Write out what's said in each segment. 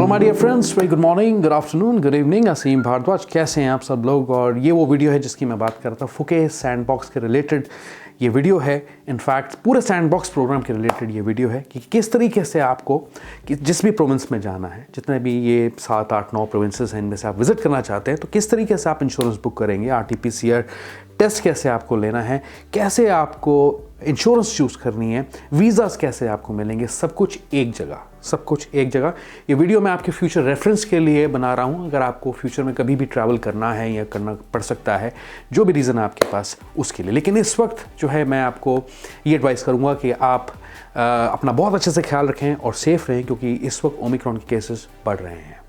Hello my dear friends, very good morning, good afternoon, good evening. Aseem Bhardwaj, कैसे हैं आप सब लोग। और ये वो वीडियो है जिसकी मैं बात कर रहा था, फुके सैंडबॉक्स के रिलेटेड ये वीडियो है। इनफैक्ट पूरे सैंडबॉक्स प्रोग्राम के रिलेटेड ये वीडियो है कि किस तरीके से आपको कि जिस भी प्रोविंस में जाना है, जितने भी ये 7, 8, 9 प्रोविंसेस हैं इनमें से आप विजिट करना चाहते हैं, तो किस तरीके से आप इंश्योरेंस बुक करेंगे, RT-PCR टेस्ट कैसे आपको लेना है, कैसे आपको इंश्योरेंस चूज़ करनी है, वीज़ास कैसे आपको मिलेंगे, सब कुछ एक जगह। ये वीडियो मैं आपके फ्यूचर रेफरेंस के लिए बना रहा हूँ। अगर आपको फ्यूचर में कभी भी ट्रैवल करना है या करना पड़ सकता है, जो भी रीज़न है आपके पास, उसके लिए। लेकिन इस वक्त जो है मैं आपको ये एडवाइस करूँगा कि आप अपना बहुत अच्छे से ख्याल रखें और सेफ़ रहें, क्योंकि इस वक्त ओमिक्रॉन के केसेस बढ़ रहे हैं।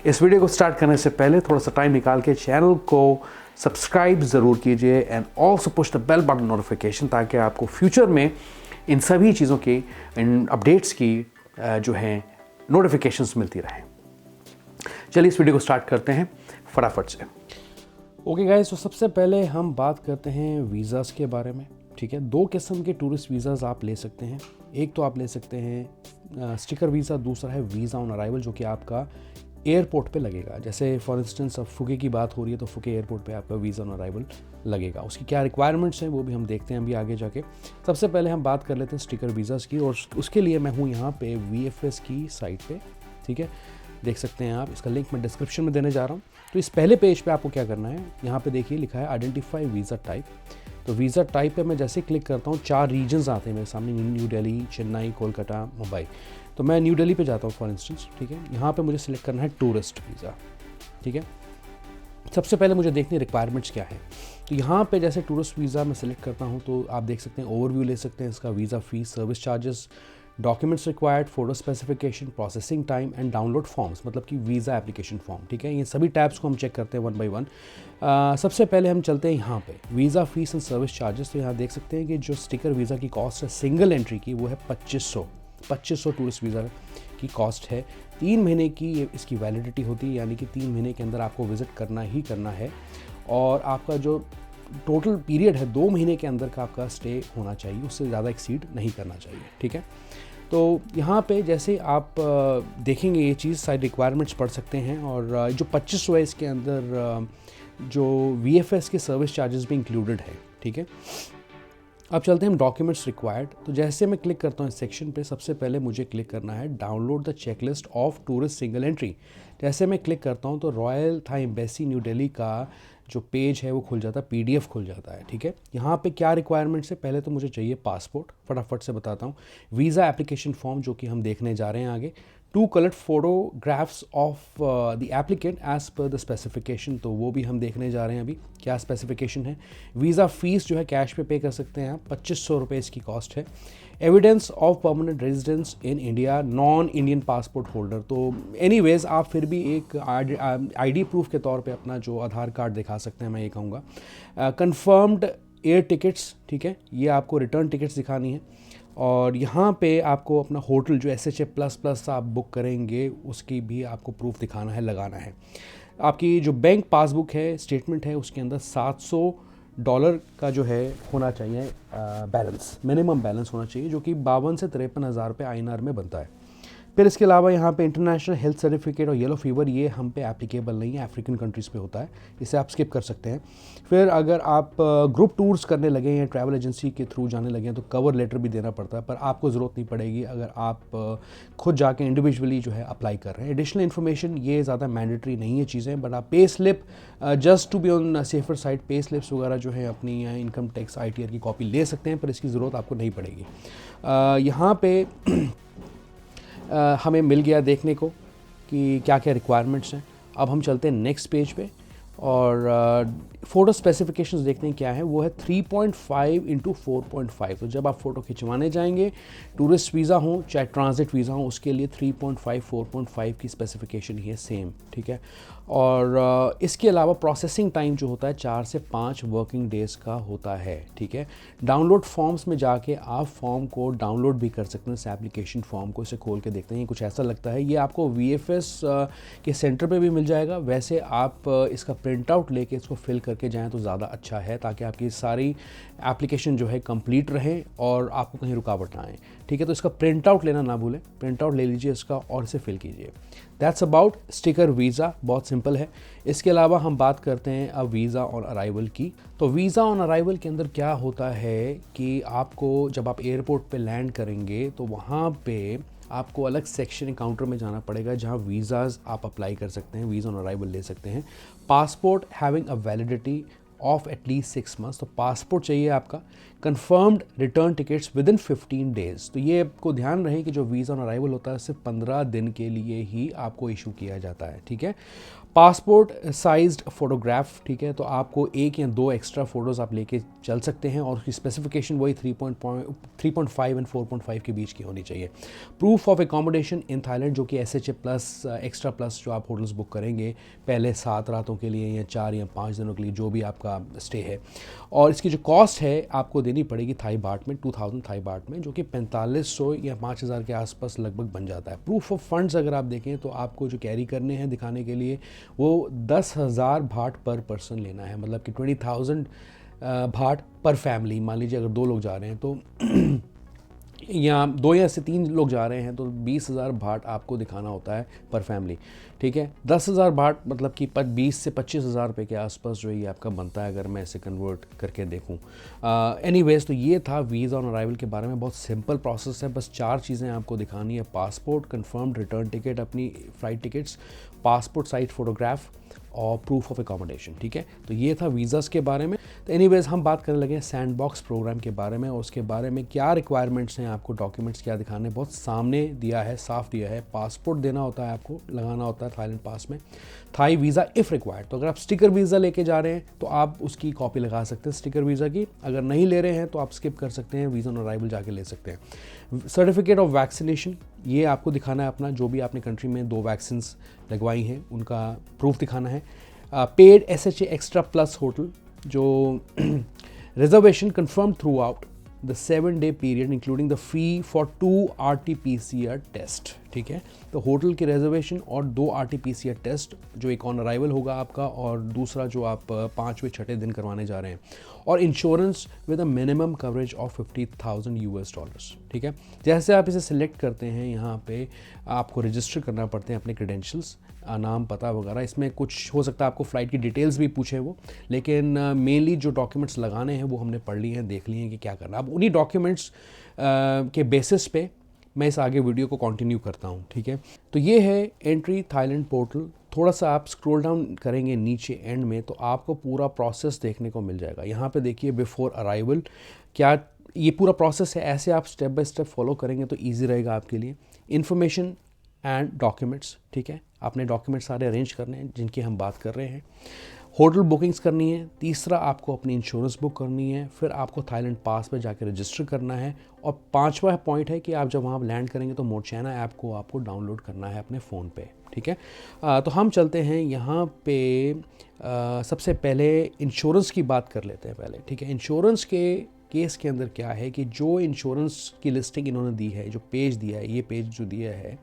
इस वीडियो को स्टार्ट करने से पहले थोड़ा सा टाइम निकाल के चैनल को सब्सक्राइब ज़रूर कीजिए and also push the bell button notification, ताकि आपको फ्यूचर में इन सभी चीज़ों की, इन अपडेट्स की जो हैं नोटिफिकेशंस मिलती रहें। चलिए इस वीडियो को स्टार्ट करते हैं फटाफट से। ओके गाइस, तो सबसे पहले हम बात करते हैं वीज़ास के बारे में। ठीक है, 2 किस्म के टूरिस्ट वीज़ाज़ आप ले सकते हैं। एक तो आप ले सकते हैं स्टिकर वीज़ा, दूसरा है वीज़ा ऑन अराइवल, जो कि आपका एयरपोर्ट पे लगेगा। जैसे फॉर इंस्टेंस अब फुके की बात हो रही है, तो फुके एयरपोर्ट पे आपका वीज़ा ऑन अराइवल लगेगा। उसकी क्या रिक्वायरमेंट्स हैं वो भी हम देखते हैं अभी आगे जाके। सबसे पहले हम बात कर लेते हैं स्टिकर वीज़ाज़ की, और उसके लिए मैं हूँ यहाँ पे VFS की साइट पे। ठीक है, देख सकते हैं आप, इसका लिंक मैं डिस्क्रिप्शन में देने जा रहा हूँ। तो इस पहले पेज पे आपको क्या करना है, यहाँ पे देखिए लिखा है आइडेंटिफाई वीज़ा टाइप। तो वीज़ा टाइप पे मैं जैसे क्लिक करता हूँ, 4 रीजन्स आते हैं मेरे सामने, न्यू दिल्ली, चेन्नई, कोलकाता, मुंबई। तो मैं न्यू दिल्ली पे जाता हूँ फॉर इंस्टेंस। ठीक है, यहाँ पे मुझे सिलेक्ट करना है टूरिस्ट वीज़ा। ठीक है, सबसे पहले मुझे देखनी रिक्वायरमेंट्स क्या है। तो यहाँ पे जैसे टूरिस्ट वीज़ा मैं सिलेक्ट करता हूँ, तो आप देख सकते हैं ओवरव्यू ले सकते हैं इसका, visa fees, service charges, documents required, photo specification, processing time and download forms, मतलब कि वीज़ा एप्लीकेशन फॉर्म। ठीक है, ये सभी टैब्स को हम चेक करते हैं 1 बाय 1। सबसे पहले हम चलते हैं यहाँ पे visa fees and service charges. तो यहाँ देख सकते हैं कि जो स्टिकर वीज़ा की कॉस्ट है सिंगल एंट्री की, वो है 2500 टूरिस्ट वीज़ा की कॉस्ट है। 3 महीने की इसकी वैलिडिटी होती है, यानी कि 3 महीने के अंदर आपको विज़िट करना ही करना है। और आपका जो टोटल पीरियड है 2 महीने के अंदर का आपका स्टे होना चाहिए, उससे ज़्यादा एक्सीड नहीं करना चाहिए। ठीक है, तो यहाँ पे जैसे आप देखेंगे ये चीज़, सारी रिक्वायरमेंट्स पढ़ सकते हैं। और जो 2500 है, इसके अंदर जो VFS के सर्विस चार्जेस भी इंक्लूडेड है। ठीक है, अब चलते हैं हम डॉक्यूमेंट्स रिक्वायर्ड। तो जैसे मैं क्लिक करता हूँ इस सेक्शन पे, सबसे पहले मुझे क्लिक करना है download the checklist of tourist single entry. जैसे मैं क्लिक करता हूँ तो royal Thai embassy new Delhi का जो पेज है वो खुल जाता है, PDF खुल जाता है। ठीक है, यहाँ पे क्या रिक्वायरमेंट्स है, पहले तो मुझे चाहिए पासपोर्ट, फटाफट से बताता हूँ। वीज़ा एप्लीकेशन फॉर्म, जो कि हम देखने जा रहे हैं आगे। 2 coloured photographs of the applicant as per the specification, तो वो भी हम देखने जा रहे हैं अभी क्या स्पेसिफिकेशन है। वीज़ा फीस जो है कैश पे कर सकते हैं आप, 2500 रुपये इसकी कॉस्ट है। Evidence of permanent residence in India, non Indian passport holder, तो एनीवेज आप फिर भी एक ID प्रूफ के तौर पे अपना जो आधार कार्ड दिखा सकते हैं, मैं ये कहूँगा। कंफर्म्ड एयर टिकट्स, ठीक है, ये आपको रिटर्न टिकट्स दिखानी है। और यहाँ पे आपको अपना होटल जो SHA++ आप बुक करेंगे, उसकी भी आपको प्रूफ दिखाना है, लगाना है। आपकी जो बैंक पासबुक है, स्टेटमेंट है, उसके अंदर $700 का जो है होना चाहिए बैलेंस, मिनिमम बैलेंस होना चाहिए, जो कि 52 से 53 हज़ार रुपये INR में बनता है। फिर इसके अलावा यहाँ पे इंटरनेशनल हेल्थ सर्टिफिकेट और येलो फीवर, ये हम पे एप्लीकेबल नहीं है, अफ्रीकन कंट्रीज़ पे होता है, इसे आप स्किप कर सकते हैं। फिर अगर आप ग्रुप टूर्स करने लगे हैं, ट्रैवल एजेंसी के थ्रू जाने लगे हैं, तो कवर लेटर भी देना पड़ता है, पर आपको ज़रूरत नहीं पड़ेगी अगर आप खुद जाके इंडिविजुअली जो है अप्लाई कर रहे हैं। एडिशनल इन्फॉर्मेशन ये ज़्यादा मैंडेटरी नहीं है चीज़ें, बट आप pay slip, just to be on safer side, pay slips वगैरह जो है अपनी इनकम टैक्स ITR की कॉपी ले सकते हैं, पर इसकी ज़रूरत आपको नहीं पड़ेगी। यहाँ पे हमें मिल गया देखने को कि क्या क्या रिक्वायरमेंट्स हैं। अब हम चलते हैं नेक्स्ट पेज पे, और फ़ोटो स्पेसिफिकेशंस देखते हैं क्या है। वो है 3.5 × 4.5। तो जब आप फ़ोटो खिंचवाने जाएंगे, टूरिस्ट वीज़ा हो चाहे ट्रांजिट वीज़ा हो, उसके लिए 3.5, 4.5 की स्पेसिफिकेशन ही है सेम। ठीक है, और इसके अलावा प्रोसेसिंग टाइम जो होता है 4 से 5 वर्किंग डेज़ का होता है। ठीक है, डाउनलोड फॉर्म्स में जाके आप फॉर्म को डाउनलोड भी कर सकते हैं, इस एप्लीकेशन फॉर्म को। इसे खोल के देखते हैं, कुछ ऐसा लगता है। ये आपको VFS के सेंटर पे भी मिल जाएगा। वैसे आप इसका प्रिंट आउट लेके इसको फिल करके जाएँ तो ज़्यादा अच्छा है, ताकि आपकी सारी एप्लीकेशन जो है कंप्लीट रहे और आपको कहीं रुकावट ना आए। ठीक है, तो इसका प्रिंट आउट लेना ना भूलें, प्रिंट आउट ले लीजिए इसका और इसे फिल कीजिए। दैट्स अबाउट स्टिकर वीज़ा, बहुत सिंपल है। इसके अलावा हम बात करते हैं अब वीज़ा ऑन अराइवल की। तो वीज़ा ऑन अराइवल के अंदर क्या होता है कि आपको जब आप एयरपोर्ट पे लैंड करेंगे तो वहाँ पे आपको अलग सेक्शन काउंटर में जाना पड़ेगा जहाँ वीज़ाज़ आप अप्लाई कर सकते हैं, वीज़ा ऑन अराइवल ले सकते हैं। Passport having a validity of at least 6 months, तो पासपोर्ट चाहिए आपका। Confirmed return tickets with in 15 days, तो ये आपको ध्यान रहे कि जो वीज़ा ऑन अराइवल होता है सिर्फ 15 दिन के लिए ही आपको इशू किया जाता है। ठीक है, पासपोर्ट साइज्ड फोटोग्राफ, ठीक है, तो आपको 1 या 2 एक्स्ट्रा फ़ोटोज़ आप लेके चल सकते हैं और उसकी स्पेसिफिकेशन वही 3.5 एंड 4.5 के बीच की होनी चाहिए। Proof of accommodation in Thailand, जो कि SHA प्लस एक्स्ट्रा प्लस जो आप होटल्स बुक करेंगे पहले 7 रातों के लिए या 4 या 5 दिनों के लिए, जो भी आपका स्टे है, और इसकी जो कॉस्ट है आपको देनी पड़ेगी थाई बाट में, 2000 थाई बाट में, जो कि 4500 या 5000 के आसपास लगभग बन जाता है। प्रूफ ऑफ फंड्स अगर आप देखें तो आपको जो कैरी करने हैं दिखाने के लिए वो 10,000 भाट पर पर्सन लेना है, मतलब कि 20,000 भाट पर फैमिली। मान लीजिए अगर 2 लोग जा रहे हैं तो या 2 या से 3 लोग जा रहे हैं तो 20,000 भाट आपको दिखाना होता है पर फैमिली। ठीक है, 10,000 भाट मतलब कि 20 से 25,000 रुपये के आसपास जो है ये आपका बनता है अगर मैं इसे कन्वर्ट करके देखूं। एनीवेज, तो ये था वीज़ा ऑन अराइवल के बारे में। बहुत सिंपल प्रोसेस है, बस 4 चीज़ें आपको दिखानी है: पासपोर्ट, कंफर्म्ड रिटर्न टिकट, अपनी flight tickets, passport size photograph और प्रूफ ऑफ एकोमोडेशन। ठीक है, तो ये था वीज़ाज़ के बारे में। तो एनीवेज हम बात करने लगे हैं सैंडबॉक्स प्रोग्राम के बारे में और उसके बारे में क्या रिक्वायरमेंट्स हैं, आपको डॉक्यूमेंट्स क्या दिखाने, बहुत सामने दिया है, साफ दिया है। पासपोर्ट देना होता है, आपको लगाना होता है थाईलैंड पास में, थाई वीज़ा इफ़ रिक्वायर्ड। तो अगर आप स्टिकर वीज़ा लेके जा रहे हैं तो आप उसकी कॉपी लगा सकते हैं स्टिकर वीज़ा की। अगर नहीं ले रहे हैं तो आप स्किप कर सकते हैं, वीज़ा ऑन अराइवल जाके ले सकते हैं। सर्टिफिकेट ऑफ वैक्सीनेशन, ये आपको दिखाना है अपना, जो भी आपने कंट्री में 2 वैक्सीन लगवाई हैं उनका प्रूफ दिखाना है। Paid SHA extra plus hotel, जो reservation confirm throughout the 7-day period including the fee for 2 RT-PCR test. ठीक है, तो होटल की रिजर्वेशन और 2 RT-PCR टेस्ट, जो एक ऑन अराइवल होगा आपका और दूसरा जो आप 5वें 6ठे दिन करवाने जा रहे हैं, और insurance with a minimum coverage of $50,000। ठीक है, जैसे आप इसे सिलेक्ट करते हैं यहाँ पे आपको रजिस्टर करना पड़ते हैं अपने क्रेडेंशियल्स, नाम पता वगैरह। इसमें कुछ हो सकता है आपको फ़्लाइट की डिटेल्स भी पूछे वो, लेकिन मेनली जो डॉक्यूमेंट्स लगाने हैं वो हमने पढ़ लिए हैं, देख लिए हैं कि क्या करना। अब उन्हीं डॉक्यूमेंट्स के बेसिस पे मैं इस आगे वीडियो को कंटिन्यू करता हूँ। ठीक है, तो ये है एंट्री थाईलैंड पोर्टल। थोड़ा सा आप स्क्रॉल डाउन करेंगे नीचे एंड में तो आपको पूरा प्रोसेस देखने को मिल जाएगा। यहाँ पे देखिए बिफोर अराइवल, क्या ये पूरा प्रोसेस है, ऐसे आप स्टेप बाय स्टेप फॉलो करेंगे तो ईजी रहेगा आपके लिए। इन्फॉर्मेशन एंड डॉक्यूमेंट्स, ठीक है, आपने डॉक्यूमेंट सारे अरेंज करने हैं जिनकी हम बात कर रहे हैं। होटल बुकिंग्स करनी है। तीसरा, आपको अपनी इंश्योरेंस बुक करनी है। फिर आपको थाईलैंड पास पे जाकर रजिस्टर करना है। और 5वां पॉइंट है कि आप जब वहाँ लैंड करेंगे तो मोरचैना ऐप को आपको डाउनलोड करना है अपने फ़ोन पे। ठीक है, तो हम चलते हैं यहाँ पे सबसे पहले इंश्योरेंस की बात कर लेते हैं पहले। ठीक है, इंश्योरेंस के केस के अंदर क्या है कि जो इंश्योरेंस की लिस्टिंग इन्होंने दी है, जो पेज दिया है, ये पेज जो दिया है,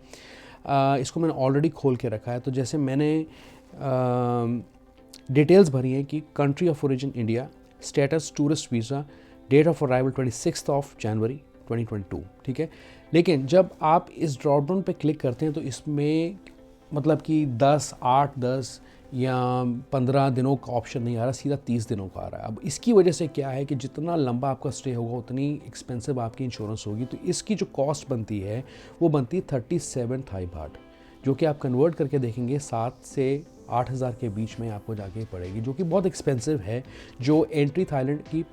इसको मैंने ऑलरेडी खोल के रखा है। तो जैसे मैंने डिटेल्स भरी हैं कि country of origin India, status tourist visa, date of arrival 26 January 2022। ठीक है, लेकिन जब आप इस ड्रॉप डाउन पे क्लिक करते हैं तो इसमें मतलब कि 10, 8, 10 या 15 दिनों का ऑप्शन नहीं आ रहा, सीधा 30 दिनों का आ रहा है। अब इसकी वजह से क्या है कि जितना लंबा आपका स्टे होगा उतनी एक्सपेंसिव आपकी इंश्योरेंस होगी। तो इसकी जो कॉस्ट बनती है वो बनती है 37 थाई बाट, जो कि आप कन्वर्ट करके देखेंगे 7 से 8,000 के बीच में आपको जाके पड़ेगी, जो कि बहुत एक्सपेंसिव है। जो एंट्री थाईलैंड की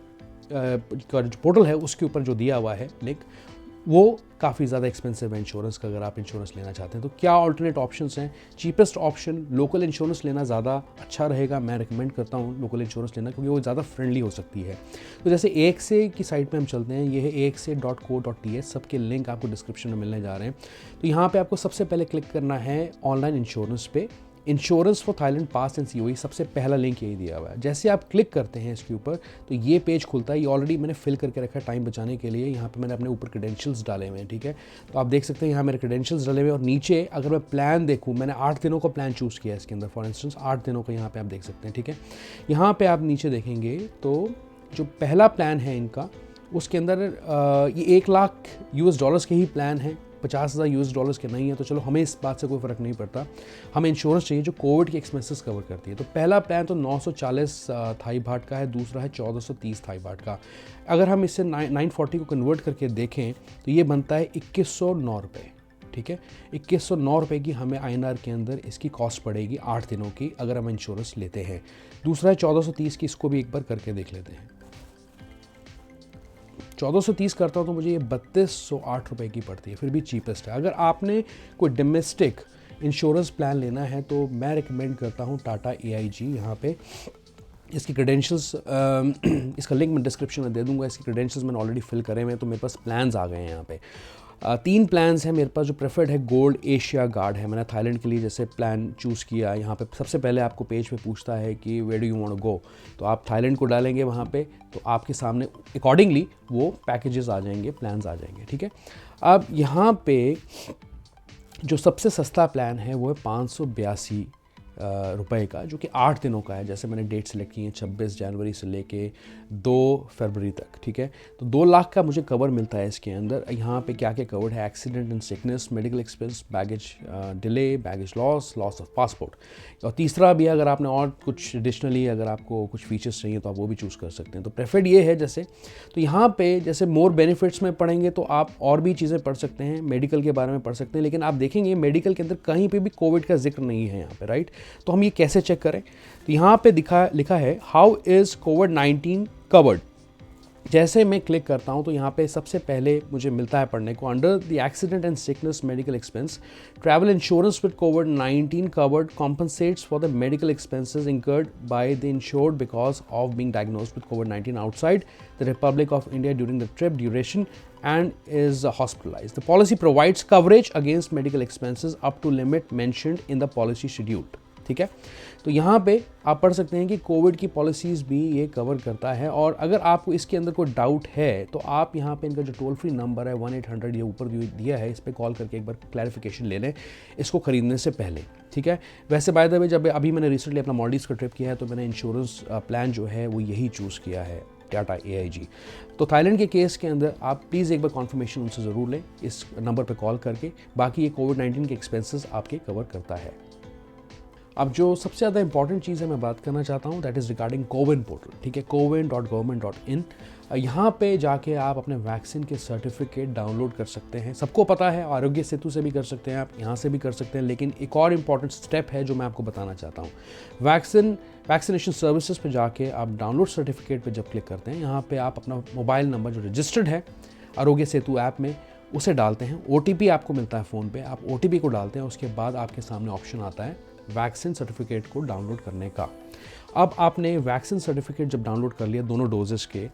का जो पोर्टल है उसके ऊपर जो दिया हुआ है लिंक, वो काफ़ी ज़्यादा एक्सपेंसिव है इंश्योरेंस का। अगर आप इंश्योरेंस लेना चाहते हैं तो क्या ऑल्टरनेट ऑप्शंस हैं? चीपेस्ट ऑप्शन लोकल इंश्योरेंस लेना ज़्यादा अच्छा रहेगा। मैं रिकमेंड करता हूँ लोकल इंश्योरेंस लेना, क्योंकि वो ज़्यादा फ्रेंडली हो सकती है। तो जैसे एक से की साइट पे हम चलते हैं, ये है ekse.co.th, सबके लिंक आपको डिस्क्रिप्शन में मिलने जा रहे हैं। तो यहाँ पर आपको सबसे पहले क्लिक करना है ऑनलाइन इंश्योरेंस पे। Insurance for Thailand pass and COE, सबसे पहला लिंक यही दिया हुआ है। जैसे आप क्लिक करते हैं इसके ऊपर तो ये पेज खुलता है। ये ऑलरेडी मैंने फिल करके रखा है टाइम बचाने के लिए। यहाँ पे मैंने अपने ऊपर क्रेडेंशियल्स डाले हुए हैं, ठीक है। तो आप देख सकते हैं यहाँ मेरे क्रेडेंशियल्स डाले हुए हैं, और नीचे अगर मैं प्लान देखूँ, मैंने 8 दिनों का प्लान चूज़ किया है इसके अंदर, फॉर इंस्टेंस 8 दिनों का यहाँ पे आप देख सकते हैं, ठीक है। यहाँ पे आप नीचे देखेंगे तो जो पहला प्लान है इनका, उसके अंदर ये $1,00,000 के ही प्लान है, $50,000 के नहीं है। तो चलो हमें इस बात से कोई फ़र्क नहीं पड़ता, हमें इंश्योरेंस चाहिए जो कोविड के एक्सपेंसेस कवर करती है। तो पहला प्लान तो 940 थाई बाट का है, दूसरा है 1430 थाई बाट का। अगर हम इससे 940 को कन्वर्ट करके देखें तो ये बनता है 2109 रुपये, ठीक है। 2109 रुपये की हमें INR के अंदर इसकी कॉस्ट पड़ेगी 8 दिनों की, अगर हम इंश्योरेंस लेते हैं। दूसरा है 1430 की, इसको भी एक बार करके देख लेते हैं। 1430 करता हूँ तो मुझे ये 3208 रुपये की पड़ती है, फिर भी चीपेस्ट है। अगर आपने कोई डोमेस्टिक इंश्योरेंस प्लान लेना है तो मैं रिकमेंड करता हूँ टाटा AIG। यहाँ पे इसकी क्रेडेंशियल्स इसका लिंक मैं डिस्क्रिप्शन में दे दूँगा। इसकी क्रेडेंशियल्स मैंने ऑलरेडी फिल करे हुए हैं, तो मेरे पास प्लान्स आ गए हैं यहाँ पे। 3 प्लान्स हैं मेरे पास। जो प्रेफर्ड है गोल्ड एशिया गार्ड है। मैंने थाईलैंड के लिए जैसे प्लान चूज़ किया, यहाँ पे सबसे पहले आपको पेज पे पूछता है कि where do you want to go, तो आप थाईलैंड को डालेंगे वहाँ पे, तो आपके सामने अकॉर्डिंगली वो पैकेजेस आ जाएंगे, प्लान्स आ जाएंगे, ठीक है। अब यहाँ पे जो सबसे सस्ता प्लान है वो है 582 रुपए का, जो कि 8 दिनों का है। जैसे मैंने डेट सेलेक्ट की है 26 जनवरी से लेके 2 फरवरी तक, ठीक है। तो 2 लाख का मुझे कवर मिलता है इसके अंदर। यहाँ पे क्या क्या कवर्ड है, accident and sickness, medical expense, baggage delay, baggage loss of passport. और तीसरा भी अगर आपने और कुछ एडिशनली अगर आपको कुछ फीचर्स चाहिए तो आप वो भी चूज़ कर सकते हैं। तो प्रेफर्ड ये है जैसे, तो यहाँ पे जैसे मोर बेनिफिट्स में पढ़ेंगे तो आप और भी चीज़ें पढ़ सकते हैं, मेडिकल के बारे में पढ़ सकते हैं, लेकिन आप देखेंगे मेडिकल के अंदर कहीं पर भी कोविड का जिक्र नहीं है यहाँ पे, राइट। तो हम ये कैसे चेक करें, तो यहाँ पे लिखा है हाउ इज कोविड-19 कवर्ड। जैसे मैं क्लिक करता हूँ तो यहाँ पे सबसे पहले मुझे मिलता है पढ़ने को, under the accident and sickness medical expense travel insurance with covid covered compensates for the medical expenses incurred by the insured because of being diagnosed with covid outside the Republic of India during the trip duration and is hospitalized. The policy provides coverage against medical expenses up to limit mentioned in the policy schedule. ठीक है। तो यहाँ पे आप पढ़ सकते हैं कि कोविड की पॉलिसीज़ भी ये कवर करता है। और अगर आपको इसके अंदर कोई डाउट है तो आप यहाँ पे इनका जो टोल फ्री नंबर है 1800 ये ऊपर दिया है, इस पर कॉल करके एक बार क्लैरिफिकेशन ले लें इसको ख़रीदने से पहले, ठीक है। वैसे बाय द वे जब अभी मैंने रिसेंटली अपना मॉलडीव्स का ट्रिप किया है तो मैंने इंश्योरेंस प्लान जो है वो यही चूज़ किया है, टाटा AIG। तो थाईलैंड के केस के अंदर आप प्लीज़ एक बार कॉन्फर्मेशन उनसे ज़रूर लें इस नंबर पर कॉल करके। बाकी ये कोविड-19 के एक्सपेंसेस आपके कवर करता है। अब जो सबसे ज़्यादा इंपॉर्टेंट चीज़ है मैं बात करना चाहता हूँ, that is regarding CoWIN portal, ठीक है। cowin.government.in, यहाँ पे जाके आप अपने वैक्सीन के सर्टिफिकेट डाउनलोड कर सकते हैं। सबको पता है, आरोग्य सेतु से भी कर सकते हैं आप, यहाँ से भी कर सकते हैं, लेकिन एक और इम्पॉर्टेंट स्टेप है जो मैं आपको बताना चाहता हूँ। वैक्सीनेशन सर्विसेज पे जाके आप डाउनलोड सर्टिफिकेट पे जब क्लिक करते हैं, यहाँ पे आप अपना मोबाइल नंबर जो रजिस्टर्ड है आरोग्य सेतु ऐप में उसे डालते हैं। OTP आपको मिलता है फ़ोन पे, आप OTP को डालते हैं, उसके बाद आपके सामने ऑप्शन आता है वैक्सीन सर्टिफिकेट को डाउनलोड करने का। अब आपने वैक्सीन सर्टिफिकेट जब डाउनलोड कर लिया दोनों डोजेस के,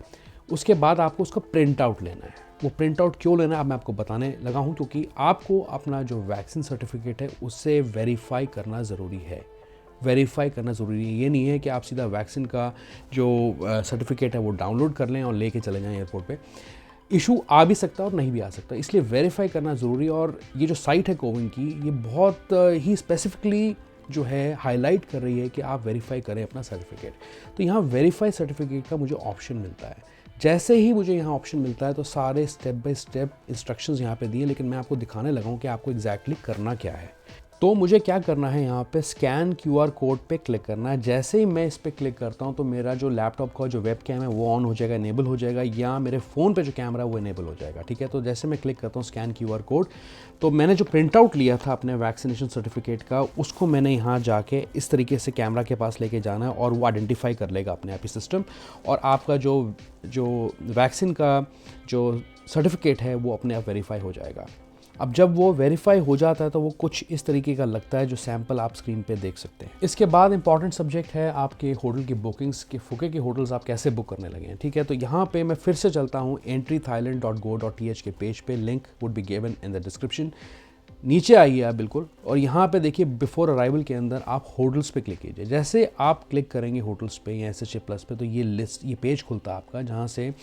उसके बाद आपको उसका प्रिंट आउट लेना है। वो प्रिंट आउट क्यों लेना है अब मैं आपको बताने लगा हूँ, क्योंकि आपको अपना जो वैक्सीन सर्टिफिकेट है उससे वेरीफाई करना ज़रूरी है। वेरीफाई करना ज़रूरी है, ये नहीं है कि आप सीधा वैक्सीन का जो सर्टिफिकेट है वो डाउनलोड कर लें और लेके चले जाएँ एयरपोर्ट पे। इशू आ भी सकता है और नहीं भी आ सकता, इसलिए वेरीफाई करना ज़रूरी। और ये जो साइट है कोविन की, ये बहुत ही स्पेसिफिकली जो है हाईलाइट कर रही है कि आप वेरीफाई करें अपना सर्टिफिकेट। तो यहाँ वेरीफाई सर्टिफिकेट का मुझे ऑप्शन मिलता है। जैसे ही मुझे यहाँ ऑप्शन मिलता है तो सारे स्टेप बाय स्टेप इंस्ट्रक्शंस यहाँ पे दिए, लेकिन मैं आपको दिखाने लगा हूँ कि आपको एग्जैक्टली करना क्या है। तो मुझे क्या करना है, यहाँ पे स्कैन QR कोड पे क्लिक करना है। जैसे ही मैं इस पर क्लिक करता हूँ तो मेरा जो लैपटॉप का जो वेब कैम है वो ऑन हो जाएगा, इनेबल हो जाएगा, या मेरे फ़ोन पे जो कैमरा है वो इनेबल हो जाएगा, ठीक है। तो जैसे मैं क्लिक करता हूँ स्कैन QR कोड, तो मैंने जो प्रिंट आउट लिया था अपने वैक्सीनेशन सर्टिफिकेट का, उसको मैंने यहाँ जाके इस तरीके से कैमरा के पास लेके जाना है और वो आइडेंटिफाई कर लेगा अपने आप ही सिस्टम, और आपका जो वैक्सीन का जो सर्टिफिकेट है वो अपने आप वेरीफाई हो जाएगा। अब जब वो वेरीफाई हो जाता है तो वो कुछ इस तरीके का लगता है, जो सैंपल आप स्क्रीन पे देख सकते हैं। इसके बाद इंपॉर्टेंट सब्जेक्ट है आपके होटल की बुकिंग्स के, फुके के होटल्स आप कैसे बुक करने लगे हैं, ठीक है। तो यहाँ पे मैं फिर से चलता हूँ entrythailand.go.th के पेज पे, link would be given in the description. नीचे आइए आप बिल्कुल, और यहाँ पे देखिए बिफोर अराइवल के अंदर आप होटल्स पे क्लिक कीजिए। जैसे आप क्लिक करेंगे होटल्स पे या SHA प्लस पे, तो ये लिस्ट, ये पेज खुलता है आपका, जहाँ से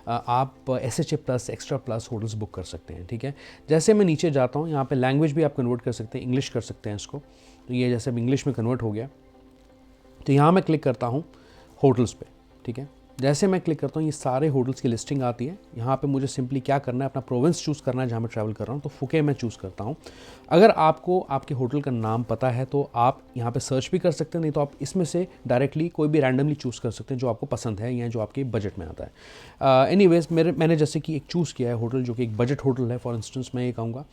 आप SHA plus, extra plus hotels book कर सकते हैं। ठीक है, जैसे मैं नीचे जाता हूँ, यहाँ पे लैंग्वेज भी आप कन्वर्ट कर सकते हैं, इंग्लिश कर सकते हैं इसको। तो ये जैसे अब इंग्लिश में कन्वर्ट हो गया, तो यहाँ मैं क्लिक करता हूँ होटल्स पे। ठीक है, जैसे मैं क्लिक करता हूँ ये सारे होटल्स की लिस्टिंग आती है। यहाँ पे मुझे सिंपली क्या करना है, अपना प्रोविंस चूज़ करना है जहाँ मैं ट्रैवल कर रहा हूँ, तो फुके मैं चूज़ करता हूँ। अगर आपको आपके होटल का नाम पता है तो आप यहाँ पे सर्च भी कर सकते हैं, नहीं तो आप इसमें से डायरेक्टली कोई भी रैंडमली चूज़ कर सकते हैं जो आपको पसंद है या जो आपके बजट में आता है। एनीवेज मैंने जैसे कि एक चूज़ किया है होटल जो कि एक बजट होटल है, फॉर इंस्टेंस मैं ये कहूँगा,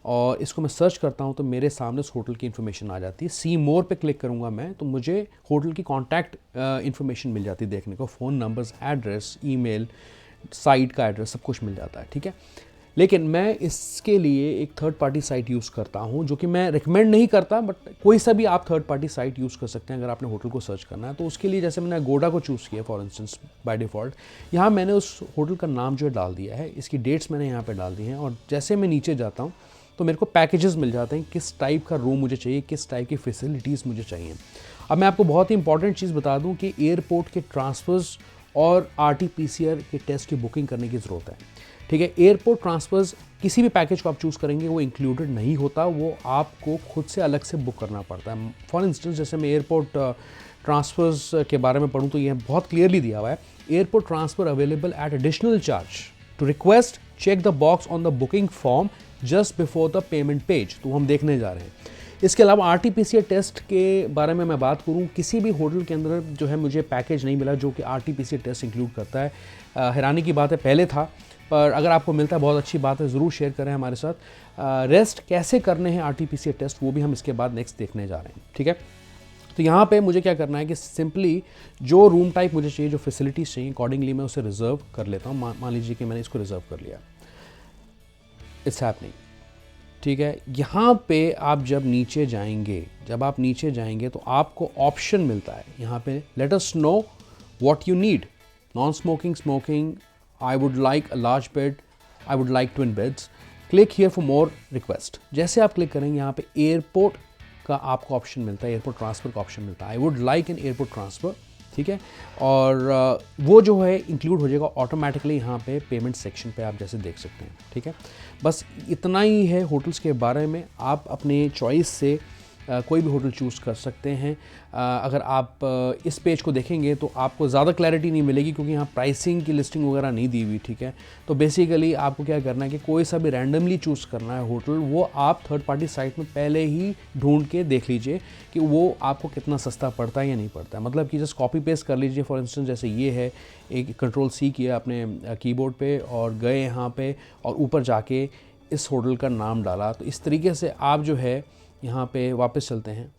और इसको मैं सर्च करता हूँ तो मेरे सामने उस होटल की इन्फॉर्मेशन आ जाती है। सी मोर पे क्लिक करूँगा मैं, तो मुझे होटल की कॉन्टैक्ट इन्फॉर्मेशन मिल जाती है देखने को, phone numbers, address, email, site का एड्रेस, सब कुछ मिल जाता है। ठीक है, लेकिन मैं इसके लिए एक थर्ड पार्टी साइट यूज़ करता हूँ, जो कि मैं रिकमेंड नहीं करता, बट कोई सा भी आप थर्ड पार्टी साइट यूज़ कर सकते हैं अगर आपने होटल को सर्च करना है। तो उसके लिए जैसे मैंने अगोडा को चूज़ किया फॉर इंस्टेंस बाय डिफ़ॉल्ट, यहाँ मैंने उस होटल का नाम जो है डाल दिया है, इसकी डेट्स मैंने यहाँ पर डाल दी हैं, और जैसे मैं नीचे जाता हूँ तो मेरे को पैकेजेस मिल जाते हैं, किस टाइप का रूम मुझे चाहिए, किस टाइप की फैसिलिटीज़ मुझे चाहिए। अब मैं आपको बहुत ही इंपॉर्टेंट चीज़ बता दूं कि एयरपोर्ट के ट्रांसफ़र्स और RT-PCR के टेस्ट की बुकिंग करने की ज़रूरत है। ठीक है, एयरपोर्ट ट्रांसफ़र्स किसी भी पैकेज को आप चूज़ करेंगे वो इंक्लूडेड नहीं होता, वो आपको खुद से अलग से बुक करना पड़ता है। फॉर इंस्टेंस जैसे मैं एयरपोर्ट ट्रांसफ़र्स के बारे में पढ़ूँ तो ये बहुत क्लियरली दिया हुआ है, airport transfer available at additional charge, to request check the box on the booking form just before the payment page. तो हम देखने जा रहे हैं। इसके अलावा RT-PCR टेस्ट के बारे में मैं बात करूं, किसी भी होटल के अंदर जो है मुझे पैकेज नहीं मिला जो कि RT-PCR टेस्ट इंक्लूड करता है। हैरानी की बात है, पहले था, पर अगर आपको मिलता है बहुत अच्छी बात है, ज़रूर शेयर करें हमारे साथ। रेस्ट कैसे करने हैं RT-PCR टेस्ट, वो भी हम इसके बाद नेक्स्ट देखने जा रहे हैं। ठीक है, तो यहाँ पे मुझे क्या करना है कि सिंपली जो रूम टाइप मुझे चाहिए, जो फैसिलिटीज़ चाहिए, अकॉर्डिंगली मैं उसे रिजर्व कर लेता हूँ। मान लीजिए कि मैंने इसको रिजर्व कर लिया, इट्स हैपनिंग। ठीक है, यहाँ पे आप जब नीचे जाएंगे तो आपको ऑप्शन मिलता है यहाँ पे, let us know what you need, non smoking, smoking, I would like a large bed, I would like twin beds, click here for more request. जैसे आप क्लिक करेंगे यहाँ पे एयरपोर्ट का आपको ऑप्शन मिलता है, एयरपोर्ट ट्रांसफ़र का ऑप्शन मिलता है, I would like an airport transfer. ठीक है, और वो जो है इंक्लूड हो जाएगा ऑटोमेटिकली यहाँ पे पेमेंट सेक्शन पे, आप जैसे देख सकते हैं। ठीक है, बस इतना ही है होटल्स के बारे में। आप अपने चॉइस से कोई भी होटल चूज़ कर सकते हैं। अगर आप इस पेज को देखेंगे तो आपको ज़्यादा क्लैरिटी नहीं मिलेगी, क्योंकि यहाँ प्राइसिंग की लिस्टिंग वगैरह नहीं दी हुई। ठीक है, तो बेसिकली आपको क्या करना है कि कोई सा भी रैंडमली चूज़ करना है होटल, वो आप थर्ड पार्टी साइट में पहले ही ढूंढ के देख लीजिए कि वो आपको कितना सस्ता पड़ता है या नहीं पड़ता है। मतलब कि जस्ट कॉपी पेस्ट कर लीजिए। फॉर इंस्टेंस जैसे ये है, एक Ctrl+C किया अपने कीबोर्ड पे और गए यहाँ पे और ऊपर जाके इस होटल का नाम डाला। तो इस तरीके से आप जो है यहाँ पे वापस चलते हैं,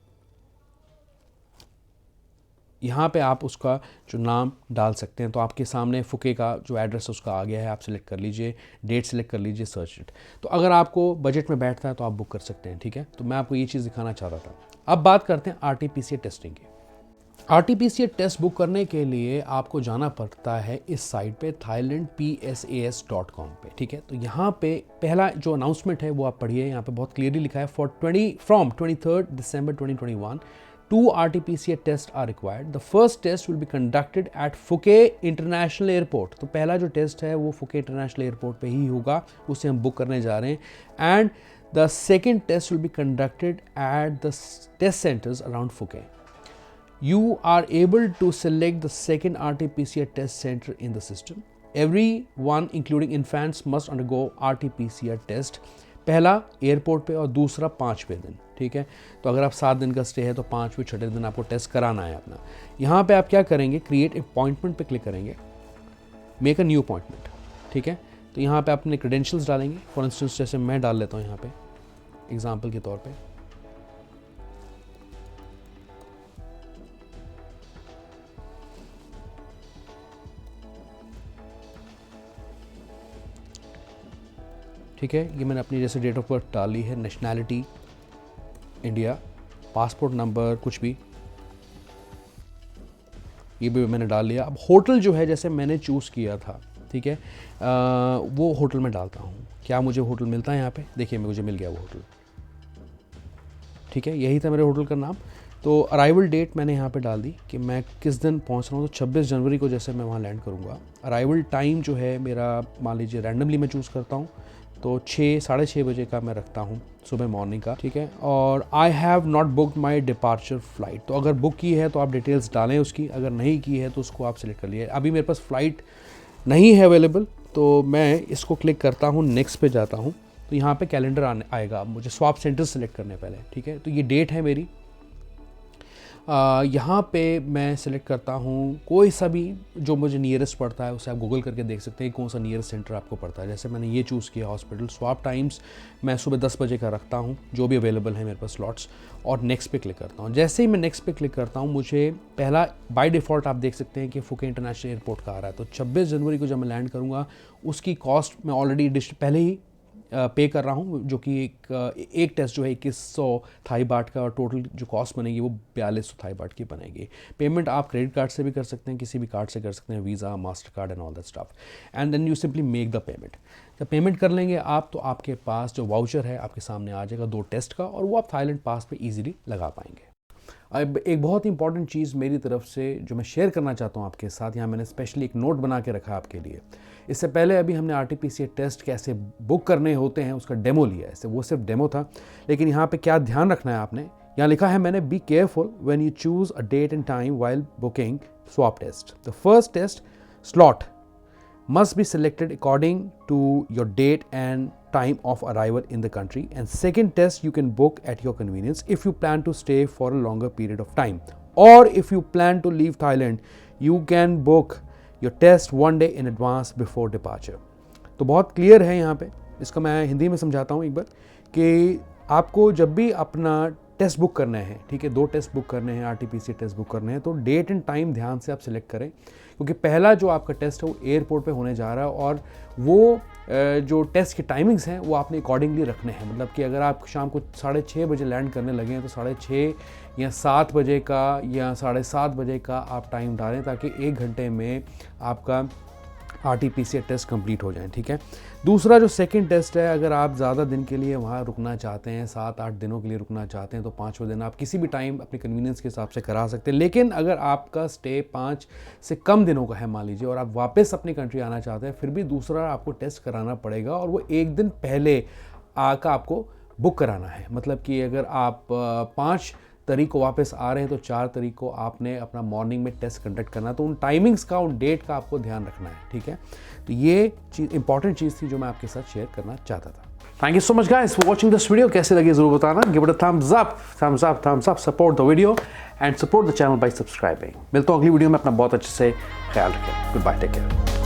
यहाँ पे आप उसका जो नाम डाल सकते हैं। तो आपके सामने फुके का जो एड्रेस है उसका आ गया है, आप सिलेक्ट कर लीजिए, डेट सिलेक्ट कर लीजिए, सर्च डेट। तो अगर आपको बजट में बैठता है तो आप बुक कर सकते हैं। ठीक है, तो मैं आपको ये चीज़ दिखाना चाह रहा था। अब बात करते हैं RT-PCR टेस्टिंग की। RT-PCR टेस्ट बुक करने के लिए आपको जाना पड़ता है इस साइट पे, thailandpsas.com पे। ठीक है, तो यहाँ पे पहला जो अनाउंसमेंट है वो आप पढ़िए। यहाँ पे बहुत क्लियरली लिखा है, from 23rd December 2021 2 RT-PCR tests are required. The first test will be conducted at Phuket International Airport. तो पहला जो टेस्ट है वो Phuket International Airport पे ही होगा, उसे हम बुक करने जा रहे हैं। And the second test will be conducted at the test centers around Phuket. You are able to select the second RT-PCR test center in the system. Everyone, including infants, must undergo RT-PCR test. पहला airport पे और दूसरा 5वें दिन। ठीक है, तो अगर आप 7 दिन का स्टे है तो 5वें 6ठे दिन आपको टेस्ट कराना है अपना। यहाँ पे आप क्या करेंगे, क्रिएट अपॉइंटमेंट पे क्लिक करेंगे, मेक अ न्यू अपॉइंटमेंट। ठीक है, तो यहाँ पे आप अपने क्रेडेंशियल्स डालेंगे। फॉर इंस्टेंस जैसे मैं डाल लेता हूँ यहाँ पे एग्जाम्पल के तौर पे। ठीक है, ये मैंने अपनी जैसे डेट ऑफ बर्थ डाली है, नेशनैलिटी इंडिया, पासपोर्ट नंबर कुछ भी, ये भी मैंने डाल लिया। अब होटल जो है जैसे मैंने चूज़ किया था, ठीक है, वो होटल में डालता हूँ। क्या मुझे होटल मिलता है यहाँ पे? देखिए मुझे मिल गया वो होटल। ठीक है, यही था मेरे होटल का नाम। तो अराइवल डेट मैंने यहाँ पे डाल दी कि मैं किस दिन पहुँच रहा हूँ, तो 26 जनवरी को जैसे मैं वहाँ लैंड करूँगा। अराइवल टाइम जो है मेरा, मान लीजिए रैंडमली मैं चूज़ करता हूँ, तो 6-6:30 बजे का मैं रखता हूँ सुबह मॉर्निंग का, ठीक है। और I have not booked my departure flight, तो अगर बुक की है तो आप डिटेल्स डालें उसकी, अगर नहीं की है तो उसको आप सिलेक्ट कर लिए। अभी मेरे पास फ़्लाइट नहीं है अवेलेबल, तो मैं इसको क्लिक करता हूँ, नेक्स्ट पे जाता हूँ, तो यहाँ पे कैलेंडर आएगा, मुझे स्वैप सेंटर सेलेक्ट करने पहले, ठीक है। तो ये डेट है मेरी, यहाँ पे मैं सिलेक्ट करता हूँ कोई सा भी जो मुझे नियरेस्ट पड़ता है, उसे आप गूगल करके देख सकते हैं कौन सा नियरेस्ट सेंटर आपको पड़ता है। जैसे मैंने ये चूज़ किया हॉस्पिटल, स्वैप टाइम्स मैं सुबह 10 बजे का रखता हूँ, जो भी अवेलेबल है मेरे पास स्लॉट्स, और नेक्स्ट पे क्लिक करता हूँ। जैसे ही मैं नेक्स्ट पे क्लिक करता हूँ, मुझे पहला बाय डिफ़ॉल्ट आप देख सकते हैं कि फुके इंटरनेशनल एयरपोर्ट का आ रहा है। तो 26 जनवरी को जब मैं लैंड करूँगा, उसकी कॉस्ट मैं ऑलरेडी पहले ही पे कर रहा हूँ, जो कि एक टेस्ट जो है 2100 थाई बाट का, और टोटल जो कॉस्ट बनेगी वो 4200 थाई बाट की बनेगी। पेमेंट आप क्रेडिट कार्ड से भी कर सकते हैं, किसी भी कार्ड से कर सकते हैं, visa, Mastercard and all that stuff, and then you simply make the payment. जब पेमेंट कर लेंगे आप, तो आपके पास जो वाउचर है आपके सामने आ जाएगा 2 टेस्ट का, और वो आप थाईलैंड पास पे ईजिली लगा पाएंगे। अब एक बहुत ही इंपॉर्टेंट चीज़ मेरी तरफ से जो मैं शेयर करना चाहता हूँ आपके साथ, यहाँ मैंने स्पेशली एक नोट बना के रखा है आपके लिए। इससे पहले अभी हमने RT-PCR टेस्ट कैसे बुक करने होते हैं उसका डेमो लिया है, इससे वो सिर्फ डेमो था। लेकिन यहाँ पे क्या ध्यान रखना है आपने, यहाँ लिखा है मैंने, be careful when you choose a date and time while booking swab test. The first test slot must be selected according to your date and time of arrival in the country, and second test you can book at your convenience if you plan to stay for a longer period of time, or if you plan to leave Thailand you can book your test one day in advance before departure। तो बहुत clear है यहाँ पे, इसका मैं हिंदी में समझाता हूँ एक बार, कि आपको जब भी अपना टेस्ट बुक करना है, ठीक है, 2 टेस्ट बुक करने हैं, RT-PCR टेस्ट बुक करने हैं, तो डेट एंड टाइम ध्यान से आप सिलेक्ट करें, क्योंकि पहला जो आपका टेस्ट है वो एयरपोर्ट पे होने जा रहा है, और वो जो टेस्ट के टाइमिंग्स हैं वो आपने अकॉर्डिंगली रखने हैं। मतलब कि अगर आप शाम को 6:30 बजे लैंड करने लगे हैं, तो 6:30 या 7 बजे का या 7:30 बजे का आप टाइम डालें, ताकि 1 घंटे में आपका RT-PCR टेस्ट कंप्लीट हो जाए, ठीक है। दूसरा जो सेकंड टेस्ट है, अगर आप ज़्यादा दिन के लिए वहाँ रुकना चाहते हैं, 7-8 दिनों के लिए रुकना चाहते हैं, तो 5वें दिन आप किसी भी टाइम अपनी कन्वीनियंस के हिसाब से करा सकते हैं। लेकिन अगर आपका स्टे 5 से कम दिनों का है मान लीजिए, और आप वापस अपनी कंट्री आना चाहते हैं, फिर भी दूसरा आपको टेस्ट कराना पड़ेगा, और वो 1 दिन पहले का आपको बुक कराना है। मतलब कि अगर आप 5 तारीख को वापस आ रहे हैं, तो 4 तारीख को आपने अपना मॉर्निंग में टेस्ट कंडक्ट करना है। तो उन टाइमिंग्स का, उन डेट का आपको ध्यान रखना है, ठीक है। तो ये चीज़ इंपॉर्टेंट चीज़ थी जो मैं आपके साथ शेयर करना चाहता था। Thank you so much guys for watching this video. कैसे लगी जरूर बताना, give it a thumbs up, support the video and support the channel bye subscribing. मिलता हूँ अगली वीडियो में, अपना बहुत अच्छे से ख्याल रखें। Goodbye, take care.